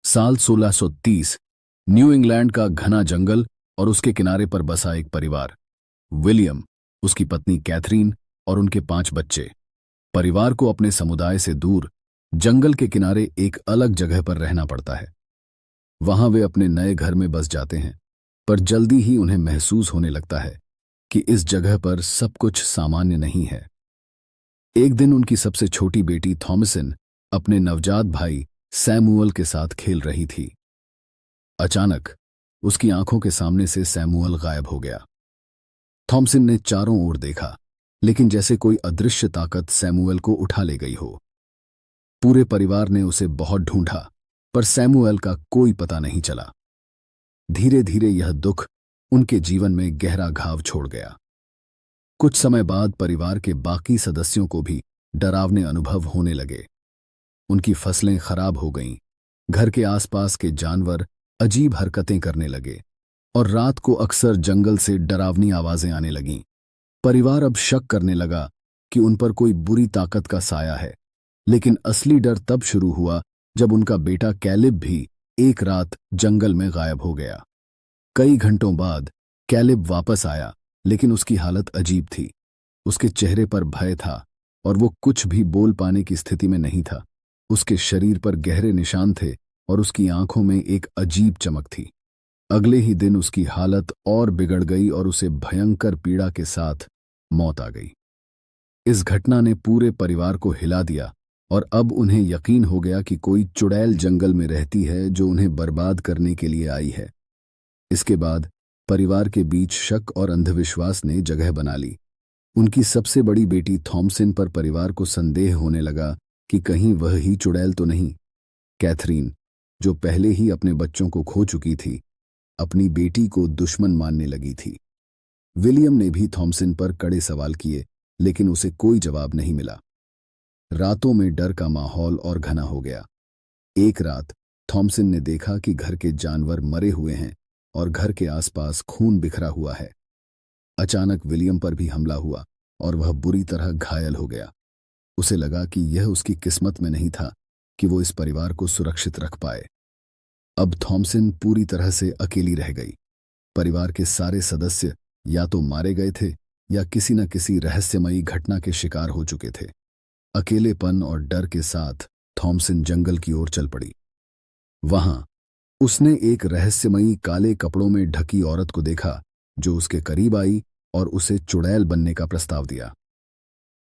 साल 1630। New England का घना जंगल और उसके किनारे पर बसा एक परिवार। विलियम, उसकी पत्नी कैथरीन और उनके 5 बच्चे। परिवार को अपने समुदाय से दूर जंगल के किनारे एक अलग जगह पर रहना पड़ता है। वहां वे अपने नए घर में बस जाते हैं, पर जल्दी ही उन्हें महसूस होने लगता है कि इस जगह पर सब कुछ सामान्य नहीं है। एक दिन उनकी सबसे छोटी बेटी थॉमसन अपने नवजात भाई सैमुअल के साथ खेल रही थी। अचानक उसकी आंखों के सामने से सैमुअल गायब हो गया। थॉमसन ने चारों ओर देखा, लेकिन जैसे कोई अदृश्य ताकत सैमुअल को उठा ले गई हो। पूरे परिवार ने उसे बहुत ढूंढा, पर सैमुअल का कोई पता नहीं चला। धीरे धीरे यह दुख उनके जीवन में गहरा घाव छोड़ गया। कुछ समय बाद परिवार के बाकी सदस्यों को भी डरावने अनुभव होने लगे। उनकी फसलें खराब हो गईं, घर के आसपास के जानवर अजीब हरकतें करने लगे और रात को अक्सर जंगल से डरावनी आवाजें आने लगीं। परिवार अब शक करने लगा कि उन पर कोई बुरी ताकत का साया है, लेकिन असली डर तब शुरू हुआ जब उनका बेटा कैलिब भी एक रात जंगल में गायब हो गया। कई घंटों बाद कैलिब वापस आया, लेकिन उसकी हालत अजीब थी। उसके चेहरे पर भय था और वो कुछ भी बोल पाने की स्थिति में नहीं था। उसके शरीर पर गहरे निशान थे और उसकी आंखों में एक अजीब चमक थी। अगले ही दिन उसकी हालत और बिगड़ गई और उसे भयंकर पीड़ा के साथ मौत आ गई। इस घटना ने पूरे परिवार को हिला दिया और अब उन्हें यकीन हो गया कि कोई चुड़ैल जंगल में रहती है जो उन्हें बर्बाद करने के लिए आई है। इसके बाद परिवार के बीच शक और अंधविश्वास ने जगह बना ली। उनकी सबसे बड़ी बेटी थॉमसन पर परिवार को संदेह होने लगा कि कहीं वह ही चुड़ैल तो नहीं। कैथरीन, जो पहले ही अपने बच्चों को खो चुकी थी, अपनी बेटी को दुश्मन मानने लगी थी। विलियम ने भी थॉमसन पर कड़े सवाल किए, लेकिन उसे कोई जवाब नहीं मिला। रातों में डर का माहौल और घना हो गया। एक रात थॉमसन ने देखा कि घर के जानवर मरे हुए हैं और घर के आसपास खून बिखरा हुआ है। अचानक विलियम पर भी हमला हुआ और वह बुरी तरह घायल हो गया। उसे लगा कि यह उसकी किस्मत में नहीं था कि वो इस परिवार को सुरक्षित रख पाए। अब थॉमसन पूरी तरह से अकेली रह गई। परिवार के सारे सदस्य या तो मारे गए थे या किसी न किसी रहस्यमयी घटना के शिकार हो चुके थे। अकेलेपन और डर के साथ थॉमसन जंगल की ओर चल पड़ी। वहां उसने एक रहस्यमयी काले कपड़ों में ढकी औरत को देखा, जो उसके करीब आई और उसे चुड़ैल बनने का प्रस्ताव दिया।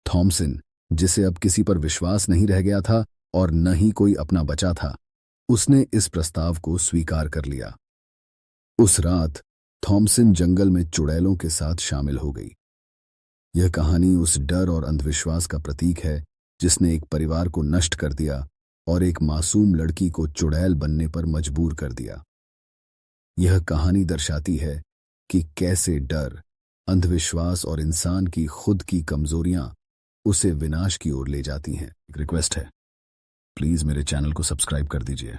थॉमसन, जिसे अब किसी पर विश्वास नहीं रह गया था और न ही कोई अपना बचा था, उसने इस प्रस्ताव को स्वीकार कर लिया। उस रात थॉमसन जंगल में चुड़ैलों के साथ शामिल हो गई। यह कहानी उस डर और अंधविश्वास का प्रतीक है जिसने एक परिवार को नष्ट कर दिया और एक मासूम लड़की को चुड़ैल बनने पर मजबूर कर दिया। यह कहानी दर्शाती है कि कैसे डर, अंधविश्वास और इंसान की खुद की कमजोरियां उसे विनाश की ओर ले जाती हैं। एक रिक्वेस्ट है, प्लीज मेरे चैनल को सब्सक्राइब कर दीजिए।